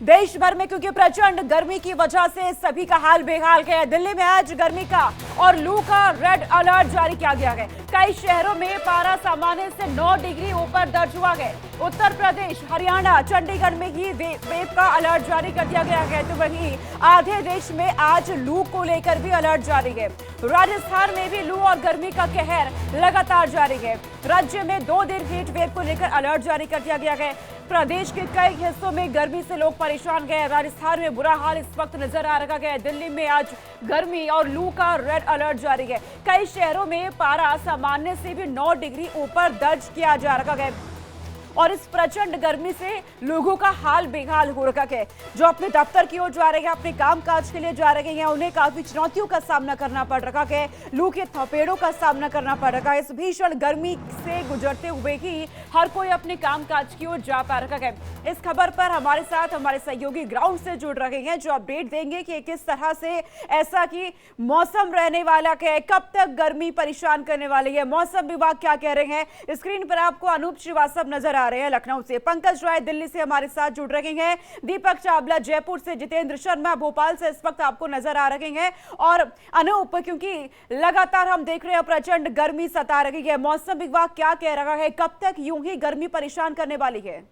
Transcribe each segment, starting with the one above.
देश भर में, क्योंकि प्रचंड गर्मी की वजह से सभी का हाल बेहाल है। दिल्ली में आज गर्मी का और लू का रेड अलर्ट जारी किया गया है। कई शहरों में पारा सामान्य से 9 डिग्री ऊपर दर्ज हुआ है। उत्तर प्रदेश, हरियाणा, चंडीगढ़ में ही वेव का अलर्ट जारी कर दिया गया है। तो वहीं आधे देश में आज लू को लेकर भी अलर्ट जारी है। राजस्थान में भी लू और गर्मी का कहर लगातार जारी है। राज्य में 2 दिन हीट वेव को लेकर अलर्ट जारी कर दिया गया है। प्रदेश के कई हिस्सों में गर्मी से लोग परेशान गए। राजस्थान में बुरा हाल इस वक्त नजर आ रहा है। दिल्ली में आज गर्मी और लू का रेड अलर्ट जारी है। कई शहरों में पारा सामान्य से भी 9 डिग्री ऊपर दर्ज किया जा रहा है और इस प्रचंड गर्मी से लोगों का हाल बेहाल हो रखा है। जो अपने दफ्तर की ओर जा रहे हैं, अपने कामकाज के लिए जा रहे हैं, उन्हें काफी चुनौतियों का सामना करना पड़ रहा है। लू के थपेड़ों का सामना करना पड़ रहा है। इस भीषण गर्मी से गुजरते हुए ही हर कोई अपने कामकाज की ओर जा पा रहा है। इस खबर पर हमारे साथ हमारे सहयोगी ग्राउंड से जुड़ रहे हैं, जो अपडेट देंगे कि किस तरह से ऐसा कि मौसम रहने वाला है, कब तक गर्मी परेशान करने वाली है, मौसम विभाग क्या कह रहे हैं। स्क्रीन पर आपको अनूप श्रीवास्तव नजर आ रहे हैं लखनऊ से, पंकज राय दिल्ली से हमारे साथ जुड़ रहे हैं, दीपक चावला जयपुर से, जितेंद्र शर्मा भोपाल से इस वक्त आपको नजर आ रहे हैं। और अनूप, क्योंकि लगातार हम देख रहे हैं प्रचंड गर्मी सता रही है, मौसम विभाग क्या कह रहा है, कब तक यूं ही गर्मी परेशान करने वाली है?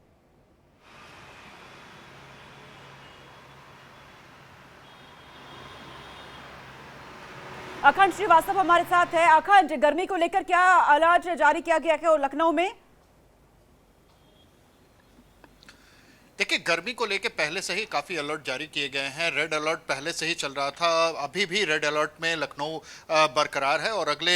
अखंड श्रीवास्तव हमारे साथ है। अखंड, गर्मी को लेकर क्या अलर्ट जारी किया गया है और लखनऊ में? देखिए, गर्मी को लेके पहले से ही काफ़ी अलर्ट जारी किए गए हैं। रेड अलर्ट पहले से ही चल रहा था, अभी भी रेड अलर्ट में लखनऊ बरकरार है और अगले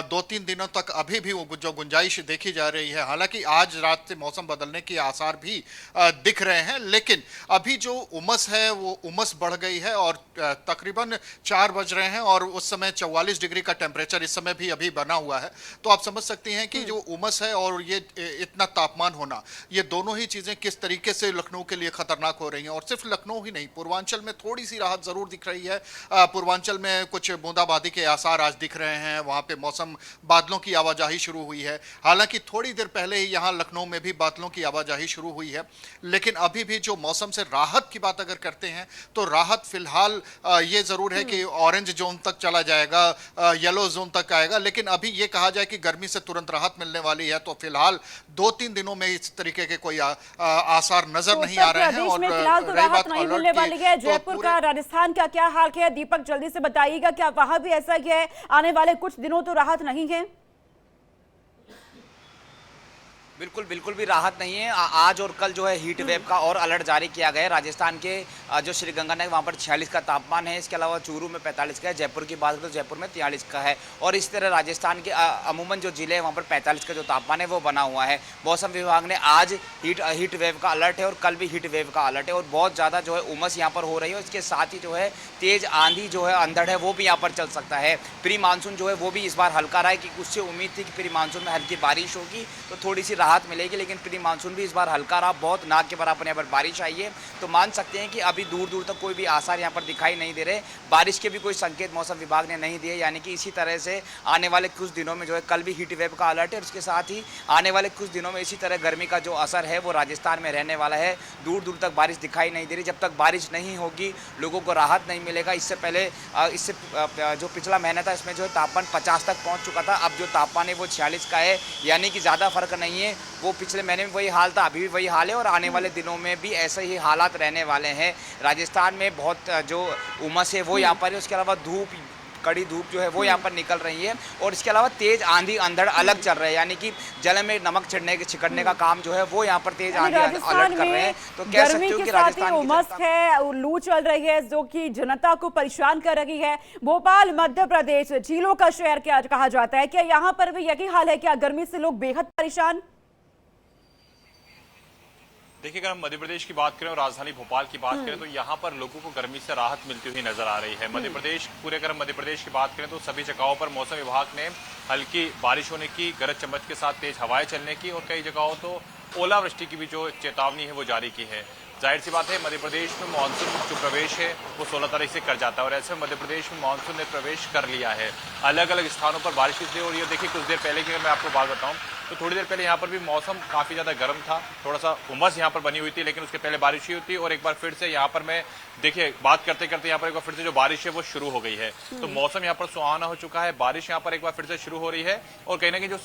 2-3 दिनों तक अभी भी वो जो गुंजाइश देखी जा रही है। हालांकि आज रात से मौसम बदलने के आसार भी दिख रहे हैं, लेकिन अभी जो उमस है वो उमस बढ़ गई है और तकरीबन 4 बज रहे हैं और उस समय 44 डिग्री का टेम्परेचर इस समय भी अभी बना हुआ है। तो आप समझ सकते हैं कि जो उमस है और ये इतना तापमान होना, ये दोनों ही चीज़ें किस तरीके से लखनऊ के लिए खतरनाक हो रही हैं। और सिर्फ लखनऊ ही नहीं, पूर्वांचल में थोड़ी सी राहत जरूर दिख रही है। पूर्वांचल में कुछ बूंदाबांदी के आसार आज दिख रहे हैं। वहां पे मौसम, बादलों की आवाजाही शुरू हुई है। हालांकि थोड़ी देर पहले ही यहां लखनऊ में भी बादलों की आवाजाही शुरू हुई है, लेकिन अभी भी जो मौसम से राहत की बात अगर करते हैं तो राहत फिलहाल ये जरूर है कि ऑरेंज जोन तक चला जाएगा, येलो जोन तक आएगा। लेकिन अभी ये कहा जाए कि गर्मी से तुरंत राहत मिलने वाली है तो फिलहाल 2-3 दिनों में इस तरीके के कोई आसार नजर नहीं आ रहे हैं। और फिलहाल तो राहत नहीं मिलने वाली है। जयपुर का, राजस्थान का क्या हाल है? दीपक जल्दी से बताइएगा, क्या वहां भी ऐसा ही है? आने वाले कुछ दिनों तो राहत नहीं है। बिल्कुल बिल्कुल भी राहत नहीं है। आज और कल जो है हीट वेव का और अलर्ट जारी किया गया है। राजस्थान के जो श्रीगंगानगर वहाँ पर 46 का तापमान है। इसके अलावा चूरू में 45 का है। जयपुर की बात करें तो जयपुर में 43 का है। और इस तरह राजस्थान के अमूमन जो जिले हैं वहाँ पर 45 का जो तापमान है वो बना हुआ है। मौसम विभाग ने आज हीट वेव का अलर्ट है और कल भी हीट वेव का अलर्ट है और बहुत ज़्यादा जो है उमस यहाँ पर हो रही है। इसके साथ ही जो है तेज आंधी जो है, अंधड़ है, वो भी यहाँ पर चल सकता है। प्री मानसून जो है वो भी इस बार हल्का रहा है कि उससे उम्मीद थी कि प्री मानसून में हल्की बारिश होगी तो थोड़ी सी राहत मिलेगी, लेकिन प्री मानसून भी इस बार हल्का रहा। बहुत ना के बराबर यहाँ पर बारिश आई है। तो मान सकते हैं कि अभी दूर दूर तक कोई भी आसार यहाँ पर दिखाई नहीं दे रहे। बारिश के भी कोई संकेत मौसम विभाग ने नहीं दिए, यानी कि इसी तरह से आने वाले कुछ दिनों में जो है, कल भी हीट वेव का अलर्ट है और उसके साथ ही आने वाले कुछ दिनों में इसी तरह गर्मी का जो असर है वो राजस्थान में रहने वाला है। दूर दूर तक बारिश दिखाई नहीं दे रही। जब तक बारिश नहीं होगी लोगों को राहत नहीं मिलेगा। इससे पहले इससे जो पिछला महीना था इसमें जो है तापमान 50 तक पहुँच चुका था। अब जो तापमान है वो 46 का है, यानी कि ज़्यादा फर्क नहीं है। वो पिछले महीने में वही हाल था, अभी भी वही हाल है और आने वाले दिनों में भी ऐसे ही हालात रहने वाले हैं। राजस्थान में बहुत जो उमस है वो यहाँ पर है। उसके अलावा धूप, कड़ी धूप जो है वो यहाँ पर निकल रही है और इसके अलावा तेज आंधी अंधड़ अलग चल रहे हैं, यानी कि जल में नमक छिड़कने का काम जो है वो यहाँ पर तेज आंधी अलर्ट कर रहे हैं। तो कह सकते हो कि राजस्थान की उमस है, लू चल रही है जो कि जनता को परेशान कर रही है। भोपाल मध्य प्रदेश झीलों का शहर क्या कहा जाता है, क्या यहाँ पर भी यही हाल है? क्या गर्मी से लोग बेहद परेशान? देखिए, अगर हम मध्य प्रदेश की बात करें और राजधानी भोपाल की बात करें तो यहाँ पर लोगों को गर्मी से राहत मिलती हुई नजर आ रही है। मध्य प्रदेश, पूरे अगर हम मध्य प्रदेश की बात करें तो सभी जगहों पर मौसम विभाग ने हल्की बारिश होने की, गरज चमक के साथ तेज हवाएं चलने की और कई जगहों तो ओलावृष्टि की भी जो चेतावनी है वो जारी की है। जाहिर सी बात है मध्य प्रदेश में मानसून जो प्रवेश है वो 16 तारीख से कर जाता है और ऐसे में मध्य प्रदेश में मानसून ने प्रवेश कर लिया है। अलग अलग स्थानों पर बारिश इसलिए हो रही है। देखिए कुछ देर पहले की अगर मैं आपको बात बताऊं तो थोड़ी देर पहले यहाँ पर भी मौसम काफ़ी ज़्यादा गर्म था, थोड़ा सा उमस यहाँ पर बनी हुई थी, लेकिन उसके पहले बारिश हुई थी और एक बार फिर से यहाँ पर मैं देखिए बात करते करते यहाँ पर एक बार फिर से जो बारिश है वो शुरू हो गई है। तो मौसम यहाँ पर सुहाना हो चुका है, बारिश यहाँ पर एक बार फिर से शुरू हो रही है और कहीं ना कहीं जो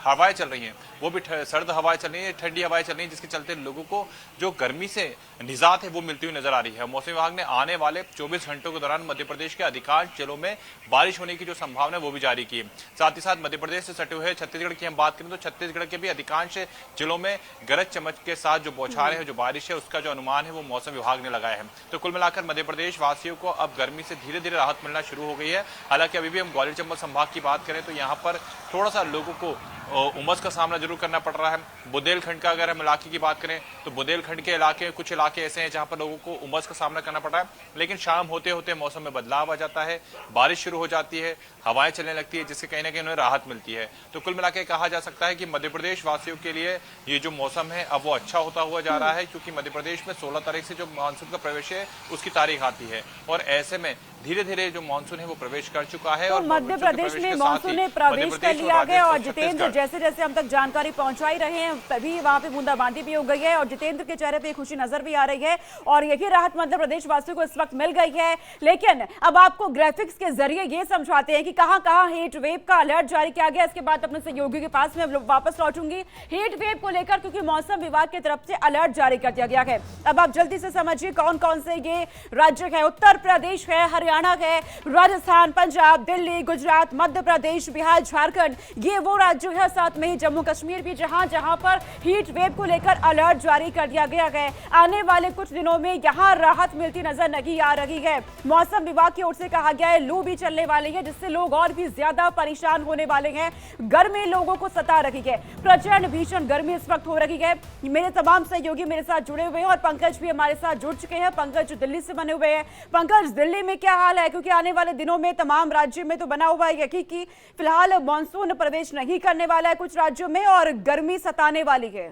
हवाएं चल रही हैं वो भी सर्द हवाएं चल रही है, ठंडी हवाएं चल रही है, जिसके चलते लोगों को जो गर्मी से निजात है वो मिलती हुई नजर आ रही है। मौसम विभाग ने आने वाले 24 घंटों के दौरान मध्य प्रदेश के अधिकांश जिलों में बारिश होने की जो संभावना है वो भी जारी की है। साथ ही साथ मध्य प्रदेश से सटे हुए छत्तीसगढ़ की हम बात करें तो छत्तीसगढ़ के भी अधिकांश जिलों में गरज चमक के साथ जो बौछारें हैं, जो बारिश है, उसका जो अनुमान है वो मौसम विभाग ने लगाया है। तो कुल मिलाकर मध्य प्रदेश वासियों को अब गर्मी से धीरे धीरे राहत मिलना शुरू हो गई है। हालांकि अभी भी हम ग्वालियर चंबल संभाग की बात करें तो यहाँ पर थोड़ा सा लोगों को उमस का सामना जरूर करना पड़ रहा है। बुंदेलखंड का अगर हम इलाके की बात करें तो बुंदेलखंड के इलाके कुछ इलाके ऐसे हैं जहां पर लोगों को उमस का सामना करना पड़ रहा है, लेकिन शाम होते होते मौसम में बदलाव आ जाता है, बारिश शुरू हो जाती है, हवाएं चलने लगती है, जिससे कहीं ना कहीं उन्हें राहत मिलती है। तो कुल मिलाकर कहा जा सकता है कि मध्य प्रदेश वासियों के लिए ये जो मौसम है अब वो अच्छा होता हुआ जा रहा है, क्योंकि मध्य प्रदेश में 16 तारीख से जो मानसून का प्रवेश है उसकी तारीख आती है और ऐसे में धीरे धीरे जो मानसून है वो प्रवेश कर चुका है। तो और मध्य प्रदेश में मानसून ने प्रवेश कर लिया है और जितेंद्र जैसे जैसे हम तक जानकारी पहुंचाई रहे हैं तभी वहां पे बूंदाबांदी भी हो गई है और जितेंद्र के चेहरे पे खुशी नजर भी आ रही है और यही राहत मध्य प्रदेश वासियों को इस वक्त मिल गई है। लेकिन अब आपको ग्राफिक्स के जरिए ये समझाते हैं कि कहां कहां हीट वेव का अलर्ट जारी किया गया। इसके बाद अपने सहयोगी के पास में वापस लौटूंगी हीट वेव को लेकर, क्योंकि मौसम विभाग की तरफ से अलर्ट जारी कर दिया गया है। अब आप जल्दी से समझिए कौन कौन से ये राज्य है। उत्तर प्रदेश है, हरियाणा है, राजस्थान, पंजाब, दिल्ली, गुजरात, मध्य प्रदेश, बिहार, झारखंड, ये वो राज्य है, साथ में ही जम्मू कश्मीर भी, जहां जहां पर हीट वेव को लेकर अलर्ट जारी कर दिया गया है। आने वाले कुछ दिनों में यहां राहत मिलती नजर नहीं आ रही है। मौसम विभाग की ओर से कहा गया है लू भी चलने वाली है, जिससे लोग और भी ज्यादा परेशान होने वाले हैं। गर्मी लोगों को सता रही है, प्रचंड भीषण गर्मी इस वक्त हो रही है। मेरे तमाम सहयोगी मेरे साथ जुड़े हुए हैं और पंकज भी हमारे साथ जुड़ चुके हैं। पंकज दिल्ली से बने हुए हैं। पंकज, दिल्ली में क्या हाल है, क्योंकि आने वाले दिनों में तमाम राज्यों में तो बना हुआ है यही कि फिलहाल मानसून प्रवेश नहीं करने वाला है कुछ राज्यों में और गर्मी सताने वाली है।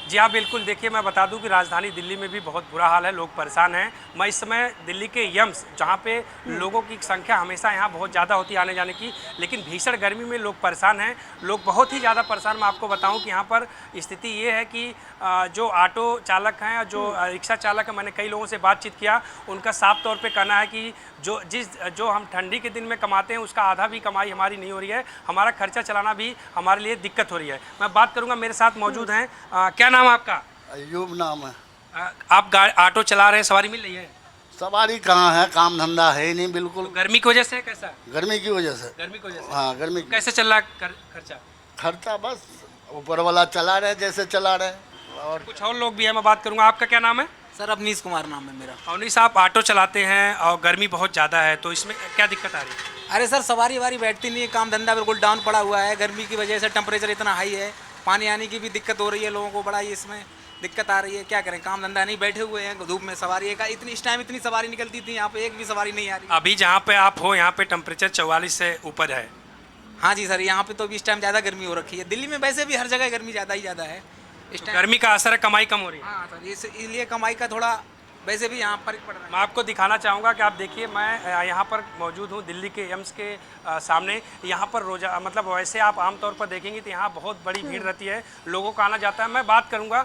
जी हाँ, बिल्कुल। देखिए, मैं बता दूं कि राजधानी दिल्ली में भी बहुत बुरा हाल है, लोग परेशान हैं। मैं इस समय दिल्ली के यम्स, जहाँ पे लोगों की संख्या हमेशा यहाँ बहुत ज़्यादा होती है आने जाने की, लेकिन भीषण गर्मी में लोग परेशान हैं, लोग बहुत ही ज़्यादा परेशान। मैं आपको बताऊं कि यहाँ पर स्थिति ये है कि जो ऑटो चालक हैं और जो रिक्शा चालक हैं, मैंने कई लोगों से बातचीत किया, उनका साफ तौर पर कहना है कि जो हम ठंडी के दिन में कमाते हैं उसका आधा भी कमाई हमारी नहीं हो रही है, हमारा खर्चा चलाना भी हमारे लिए दिक्कत हो रही है। मैं बात करूँगा, मेरे साथ मौजूद हैं, क्या नाम आपका? अयूब नाम है। आप ऑटो चला रहे हैं, सवारी मिल रही है? सवारी कहाँ है, काम धंधा है ही नहीं बिल्कुल। तो गर्मी की वजह से कैसा? गर्मी की वजह से। गर्मी की वजह से? हाँ, गर्मी की। कैसे चल रहा है खर्चा? खर्चा बस ऊपर वाला चला रहे जैसे चला रहे। और कुछ और लोग भी हैं, मैं बात करूँगा। आपका क्या नाम है? सर अवनीश कुमार नाम है मेरा। अवनीश, आप ऑटो चलाते हैं और गर्मी बहुत ज़्यादा है, तो इसमें क्या दिक्कत आ रही है? अरे सर, सवारी वारी बैठती नहीं है, काम धंधा बिल्कुल डाउन पड़ा हुआ है। गर्मी की वजह से टेम्परेचर इतना हाई है, पानी आने की भी दिक्कत हो रही है, लोगों को बड़ा ही इसमें दिक्कत आ रही है। क्या करें, काम धंधा नहीं, बैठे हुए हैं धूप में। सवारी का इस टाइम इतनी सवारी निकलती थी, यहाँ पे एक भी सवारी नहीं आ रही। अभी जहाँ पे आप हो यहाँ पे टेम्परेचर 44 से ऊपर है। हाँ जी सर, यहाँ पे तो अभी इस टाइम ज़्यादा गर्मी हो रखी है। दिल्ली में वैसे भी हर जगह गर्मी ज़्यादा ही ज़्यादा है इस तो टाइम। गर्मी का असर है, कमाई कम हो रही है। हाँ सर, इसलिए कमाई का थोड़ा वैसे भी यहाँ फर्क पड़ रहा है। मैं आपको दिखाना चाहूँगा कि आप देखिए, मैं यहाँ पर मौजूद हूँ दिल्ली के एम्स के सामने। यहाँ पर मतलब वैसे आप आमतौर पर देखेंगे तो यहाँ बहुत बड़ी भीड़ रहती है, लोगों का आना जाता है। मैं बात करूँगा,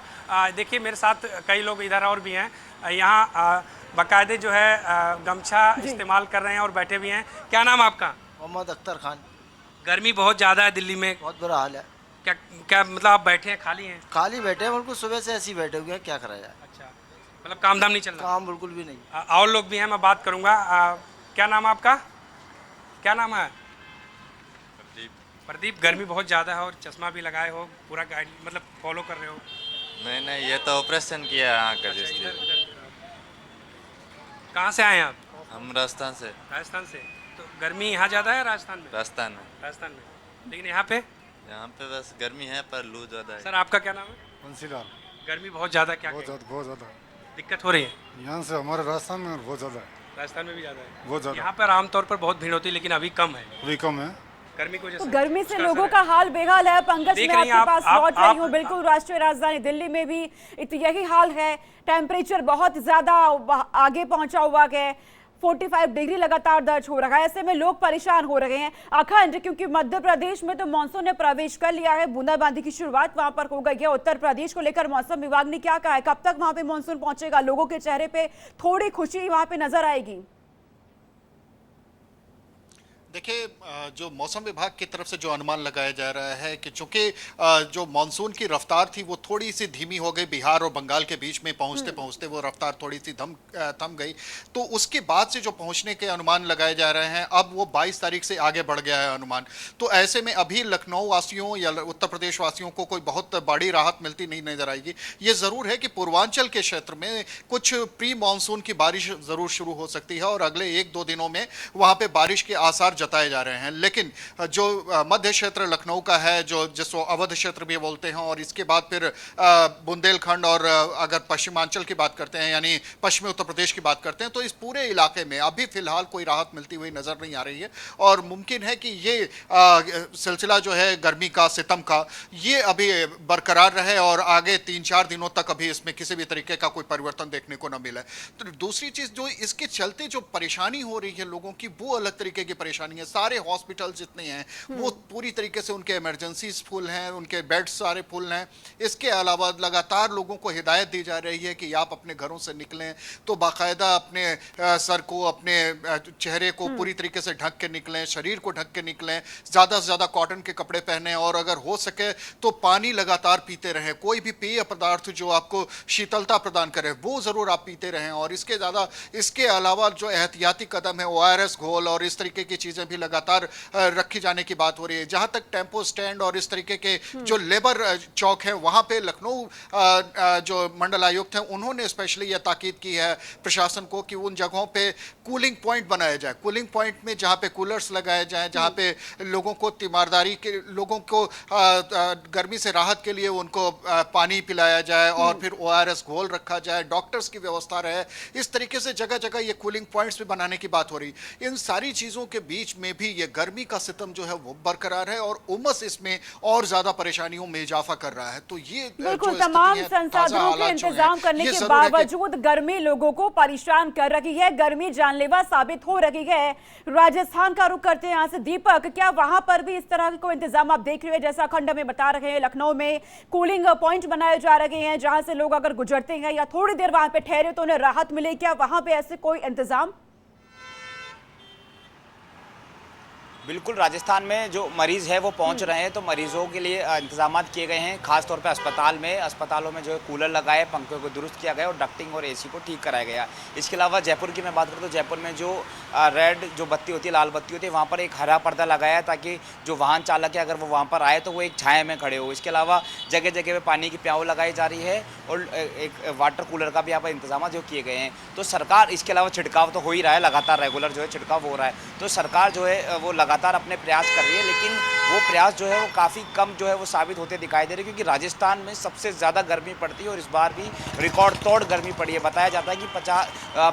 देखिए मेरे साथ कई लोग इधर और भी हैं, यहाँ बाकायदे जो है गमछा इस्तेमाल कर रहे हैं और बैठे भी हैं। क्या नाम आपका? मोहम्मद अख्तर खान। गर्मी बहुत ज़्यादा है दिल्ली में, बहुत बुरा हाल है। क्या क्या मतलब आप बैठे हैं, खाली हैं? खाली बैठे हैं बिल्कुल, सुबह से ऐसे ही बैठे हुए हैं, क्या करा जाए। अच्छा, मतलब काम धाम नहीं चल रहा? काम बिल्कुल भी नहीं। और लोग भी हैं, मैं बात करूँगा। क्या नाम है आपका? क्या नाम है? प्रदीप। गर्मी बहुत ज़्यादा है और चश्मा भी लगाए हो, पूरा गाइड मतलब फॉलो कर रहे हो? नहीं, ये तो ऑपरेशन किया है आँख का जिसकी। कहाँ से आए हैं आप? हम राजस्थान से। राजस्थान से। तो गर्मी यहाँ ज़्यादा है राजस्थान में? राजस्थान में। राजस्थान में, लेकिन यहाँ पे बस गर्मी है पर लू ज़्यादा है। सर आपका क्या नाम है? बंसीलाल। गर्मी बहुत ज़्यादा, क्या बहुत ज़्यादा दिक्कत हो रही है? यहाँ से हमारे राजस्थान में बहुत ज़्यादा है। राजस्थान में भी ज़्यादा है? बहुत ज़्यादा। यहाँ पर आमतौर पर बहुत भीड़ होती है, लेकिन अभी कम है। अभी कम है। गर्मी की वजह तो से गर्मी से उसका लोगों असर का है। हाल बेहाल है। पंकज, देख मैं रही हैं आपके पास आप- लौट रही आप- हूँ। बिल्कुल राष्ट्रीय राजधानी दिल्ली में भी यही हाल है। टेम्परेचर बहुत ज्यादा आगे पहुंचा हुआ है। 45 डिग्री लगातार दर्ज हो रहा है। ऐसे में लोग परेशान हो रहे हैं अखंड, क्योंकि मध्य प्रदेश में तो मानसून ने प्रवेश कर लिया है। बूंदाबांदी की शुरुआत वहां पर हो गई है। उत्तर प्रदेश को लेकर मौसम विभाग ने क्या कहा है, कब तक वहां पे मानसून पहुंचेगा? लोगों के चेहरे पे थोड़ी खुशी वहां पे नजर आएगी? देखिए, जो मौसम विभाग की तरफ से जो अनुमान लगाया जा रहा है कि चूंकि जो मानसून की रफ्तार थी वो थोड़ी सी धीमी हो गई, बिहार और बंगाल के बीच में पहुंचते पहुंचते वो रफ्तार थोड़ी सी थम गई, तो उसके बाद से जो पहुंचने के अनुमान लगाए जा रहे हैं अब वो 22 तारीख से आगे बढ़ गया है अनुमान। तो ऐसे में अभी लखनऊ वासियों या उत्तर प्रदेश वासियों को कोई बहुत बड़ी राहत मिलती नहीं नजर आएगी। ये जरूर है कि पूर्वांचल के क्षेत्र में कुछ प्री मानसून की बारिश जरूर शुरू हो सकती है और अगले 1-2 दिनों में वहां पे बारिश के आसार जताए जा रहे हैं। लेकिन जो मध्य क्षेत्र लखनऊ का है, जो जिसको अवध क्षेत्र भी बोलते हैं, और इसके बाद फिर बुंदेलखंड और अगर पश्चिमांचल की बात करते हैं यानी पश्चिमी उत्तर प्रदेश की बात करते हैं, तो इस पूरे इलाके में अभी फिलहाल कोई राहत मिलती हुई नजर नहीं आ रही है। और मुमकिन है कि ये सिलसिला जो है गर्मी का, सितम का, ये अभी बरकरार रहे और आगे 3-4 दिनों तक अभी इसमें किसी भी तरीके का कोई परिवर्तन देखने को न मिले। तो दूसरी चीज जो इसके चलते जो परेशानी हो रही है लोगों की, वो अलग तरीके की परेशानी है। सारे हॉस्पिटल जितने हैं वो पूरी तरीके से उनके इमरजेंसीज फुल हैं, उनके बेड्स सारे फुल हैं। इसके अलावा लगातार लोगों को हिदायत दी जा रही है कि आप अपने घरों से निकलें तो बाकायदा अपने सर को, अपने चेहरे को पूरी तरीके से ढक के निकलें, शरीर को ढक के निकलें, ज्यादा से ज्यादा कॉटन के कपड़े पहने और अगर हो सके तो पानी लगातार पीते रहें। कोई भी पेय पदार्थ जो आपको शीतलता प्रदान करे वो जरूर आप पीते रहें। और इसके अलावा जो एहतियाती कदम है, ORS घोल और इस तरीके की चीजें भी लगातार रखी जाने की बात हो रही है। जहां तक टेम्पो स्टैंड और इस तरीके के जो लेबर चौक है वहां पे लखनऊ जो मंडल आयुक्त हैं उन्होंने स्पेशली यह ताकीद की है प्रशासन को कि उन जगहों पे कूलिंग पॉइंट बनाया जाए। कूलिंग पॉइंट में जहां पे कूलर्स लगाए जाएं, जहां पे लोगों को तीमारदारी के लोगों को गर्मी से राहत के लिए उनको पानी पिलाया जाए और फिर ORS घोल रखा जाए, डॉक्टर्स की व्यवस्था रहे। इस तरीके से जगह जगह ये कूलिंग पॉइंट्स भी बनाने की बात हो रही। इन सारी चीजों के बीच में भी ये गर्मी का सितम जो है वो बरकरार है और उमस इसमें और ज्यादा परेशानियों में इजाफा कर रहा है। तो ये बिल्कुल तमाम संसाधनों के इंतजाम करने के बावजूद गर्मी लोगों को परेशान कर रही है, गर्मी जानलेवा साबित हो रही है। राजस्थान का रुख करते हैं यहाँ से दीपक, क्या वहां पर भी इस तरह के कोई इंतजाम आप देख रहे हैं? जैसा खंड में बता रहे हैं लखनऊ में कूलिंग पॉइंट बनाए जा रहे हैं जहां से लोग अगर गुजरते हैं या थोड़ी देर वहां पे ठहरे तो उन्हें राहत मिले, क्या वहां पे ऐसे कोई इंतजाम? बिल्कुल, राजस्थान में जो मरीज़ है वो पहुंच रहे हैं तो मरीज़ों के लिए इंतजाम किए गए हैं। खासतौर पे अस्पतालों में जो है कूलर लगाए, पंखे को दुरुस्त किया गया और डक्टिंग और AC को ठीक कराया गया। इसके अलावा जयपुर की मैं बात करूँ तो जयपुर में जो रेड जो बत्ती होती है, लाल बत्ती होती है, वहाँ पर एक हरा पर्दा लगाया है ताकि जो वाहन चालक है अगर वो वहाँ पर आए तो वो एक छाया में खड़े हो। इसके अलावा जगह जगह पर पानी की प्याऊ लगाई जा रही है और एक वाटर कूलर का भी यहाँ पर इंतजाम जो किए गए हैं। तो सरकार, इसके अलावा छिड़काव तो हो ही रहा है, लगातार रेगुलर जो है छिड़काव हो रहा है। तो सरकार जो है वो लगातार अपने प्रयास कर रही है, लेकिन वो प्रयास जो है वो काफ़ी कम जो है वो साबित होते दिखाई दे रहे, क्योंकि राजस्थान में सबसे ज़्यादा गर्मी पड़ती है और इस बार भी रिकॉर्ड तोड़ गर्मी पड़ी है। बताया जाता है कि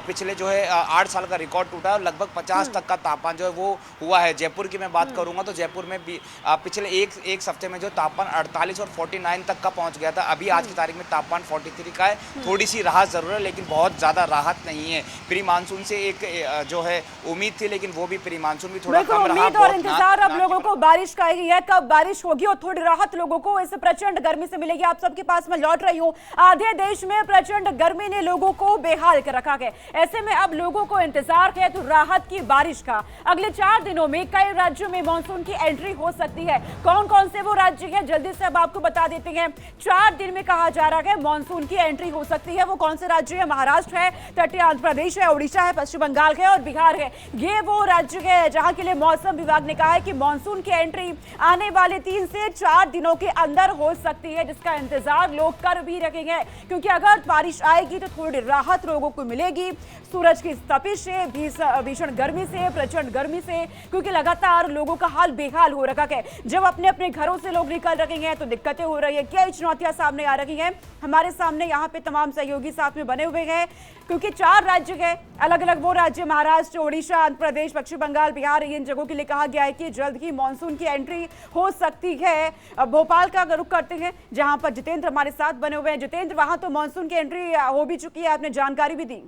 पिछले जो है 8 साल का रिकॉर्ड टूटा और लगभग 50 तक का तापमान जो है वो हुआ है। जयपुर की मैं बात करूँगा तो जयपुर में पिछले एक हफ्ते में जो तापमान 48 और 49 तक का पहुँच गया था। अभी आज की तारीख में तापमान 43 का है। थोड़ी सी राहत ज़रूर है लेकिन बहुत ज़्यादा राहत नहीं है। प्री मानसून से एक जो है उम्मीद थी, लेकिन वो भी प्री मानसून भी थोड़ा कम रहा। और इंतजार अब लोगों को बारिश का ही है, कब बारिश होगी और थोड़ी राहत लोगों को इस प्रचंड गर्मी से मिलेगी। आप सबके पास मैं लौट रही हूँ। आधे देश में प्रचंड गर्मी ने लोगों को बेहाल कर रखा है। ऐसे में अब लोगों को इंतजार है तो राहत की बारिश का। अगले 4 दिनों में कई राज्यों में मानसून की एंट्री हो सकती है। कौन कौन से वो राज्य हैं जल्दी से अब आपको बता देते हैं। 4 दिन में कहा जा रहा है मानसून की एंट्री हो सकती है। वो कौन से राज्य है? महाराष्ट्र है, तटीय आंध्र प्रदेश है, उड़ीसा है, पश्चिम बंगाल है और बिहार है। ये वो राज्य है जहां के लिए मौसम विभाग ने कहा है कि मानसून की एंट्री आने वाले 3 से 4 दिनों के अंदर हो सकती है, जिसका इंतजार लोग कर भी रखेंगे, क्योंकि अगर बारिश आएगी तो थोड़ी राहत लोगों को मिलेगी सूरज की तपिश से, भीषण गर्मी से, प्रचंड गर्मी से, क्योंकि लगातार लोगों का हाल बेहाल हो रखा है। जब अपने अपने घरों से लोग निकल रखेंगे तो दिक्कतें हो रही है, कई चुनौतियां सामने आ रही हैं। हमारे सामने यहाँ पे तमाम सहयोगी साथ में बने हुए हैं, क्योंकि 4 राज्य है, अलग अलग वो राज्य महाराष्ट्र, ओडिशा, आंध्र प्रदेश, पश्चिम बंगाल, बिहार, इन जगहों के लिए कहा गया है कि जल्द ही मानसून की एंट्री हो सकती है। अब भोपाल का रुख करते हैं, जहां पर जितेंद्र हमारे साथ बने हुए हैं। जितेंद्र, वहां तो मानसून की एंट्री हो भी चुकी है, आपने जानकारी भी दी।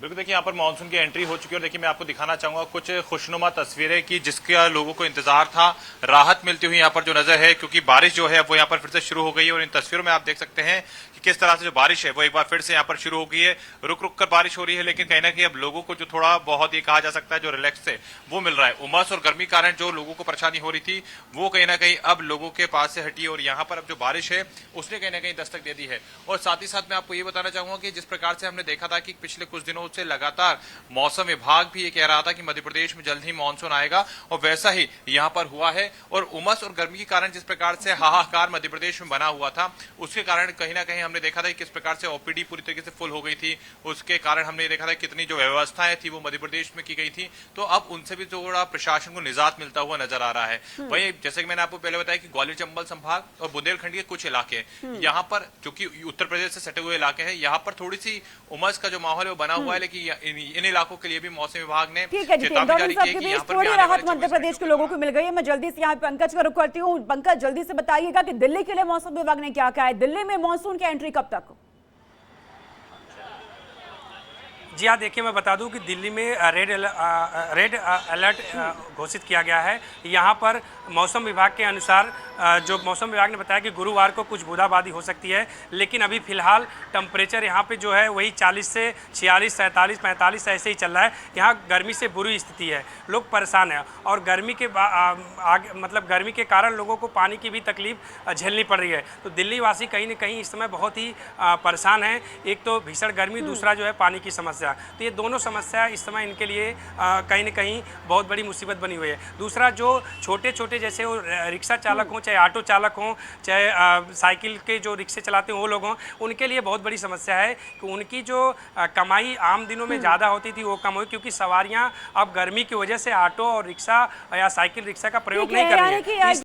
बिल्कुल, देखिए यहाँ पर मानसून की एंट्री हो चुकी है और देखिए मैं आपको दिखाना चाहूंगा कुछ खुशनुमा तस्वीरें कि जिसका लोगों को इंतजार था, राहत मिलती हुई यहाँ पर जो नजर है, क्योंकि बारिश जो है वो यहाँ पर फिर से शुरू हो गई है। और इन तस्वीरों में आप देख सकते हैं कि किस तरह से जो बारिश है वो एक बार फिर से यहाँ पर शुरू हो गई है। रुक रुक कर बारिश हो रही है, लेकिन कहीं ना कहीं अब लोगों को जो थोड़ा बहुत ये कहा जा सकता है जो रिलैक्स है वो मिल रहा है। उमस और गर्मी के कारण जो लोगों को परेशानी हो रही थी वो कहीं ना कहीं अब लोगों के पास से हटी है और यहाँ पर अब जो बारिश है उसने कहीं ना कहीं दस्तक दे दी है। और साथ ही साथ मैं आपको ये बताना चाहूंगा कि जिस प्रकार से हमने देखा था कि पिछले कुछ दिनों से लगातार मौसम विभाग भी ये कह रहा था कि मध्य प्रदेश में जल्द ही मानसून आएगा, और वैसा ही यहाँ पर हुआ है। और उमस और गर्मी के कारण जिस प्रकार से हाहाकार मध्य प्रदेश में बना हुआ था, उसके कारण कहीं ना कहीं हमने देखा था कि किस प्रकार से ओपीडी पूरी तरीके से फुल हो गई थी। उसके कारण हमने देखा था कितनी जो व्यवस्थाएं थी वो मध्य प्रदेश में की गई थी। तो अब उनसे भी थोड़ा प्रशासन को निजात मिलता हुआ नजर आ रहा है। वही जैसे कि मैंने आपको पहले बताया कि ग्वालियर चंबल संभाग और बुंदेलखंड के कुछ इलाके यहाँ पर, जो कि उत्तर प्रदेश से सटे हुए इलाके हैं, यहाँ पर थोड़ी सी उमस का जो माहौल है वो बना हुआ है। लेकिन इन इलाकों के लिए भी मौसम विभाग ने चेतावनी जारी की है कि यहाँ पर थोड़ी राहत मध्य प्रदेश के लोगों को मिल गई है। मैं जल्दी से यहाँ पे पंकज का रुख करती हूँ। पंकज, जल्दी से बताइएगा कि दिल्ली के लिए मौसम विभाग ने क्या कहा है, दिल्ली में मानसून की एंट्री कब तक? जी हाँ, देखिए मैं बता दूं कि दिल्ली में रेड अलर्ट घोषित किया गया है। यहाँ पर मौसम विभाग के अनुसार जो मौसम विभाग ने बताया कि गुरुवार को कुछ बूंदाबांदी हो सकती है, लेकिन अभी फिलहाल टेम्परेचर यहाँ पे जो है वही 40 से 46, 47, 45 ऐसे ही चल रहा है। यहाँ गर्मी से बुरी स्थिति है, लोग परेशान हैं और गर्मी के मतलब गर्मी के कारण लोगों को पानी की भी तकलीफ झेलनी पड़ रही है। तो दिल्ली वासी कहीं ना कहीं इस समय बहुत ही परेशान हैं। एक तो भीषण गर्मी, दूसरा जो है पानी की समस्या। तो ये दोनों समस्या इस समय इनके लिए कहीं न कहीं बहुत बड़ी मुसीबत बनी हुई है। दूसरा, जो छोटे छोटे जैसे वो रिक्शा चालक हों, चाहे ऑटो चालक हों, चाहे साइकिल के जो रिक्शे चलाते हैं वो लोग हों, उनके लिए बहुत बड़ी समस्या है कि उनकी जो कमाई आम दिनों में ज़्यादा होती थी वो कम हुई, क्योंकि सवारियाँ अब गर्मी की वजह से ऑटो और रिक्शा या साइकिल रिक्शा का प्रयोग नहीं कर रही है।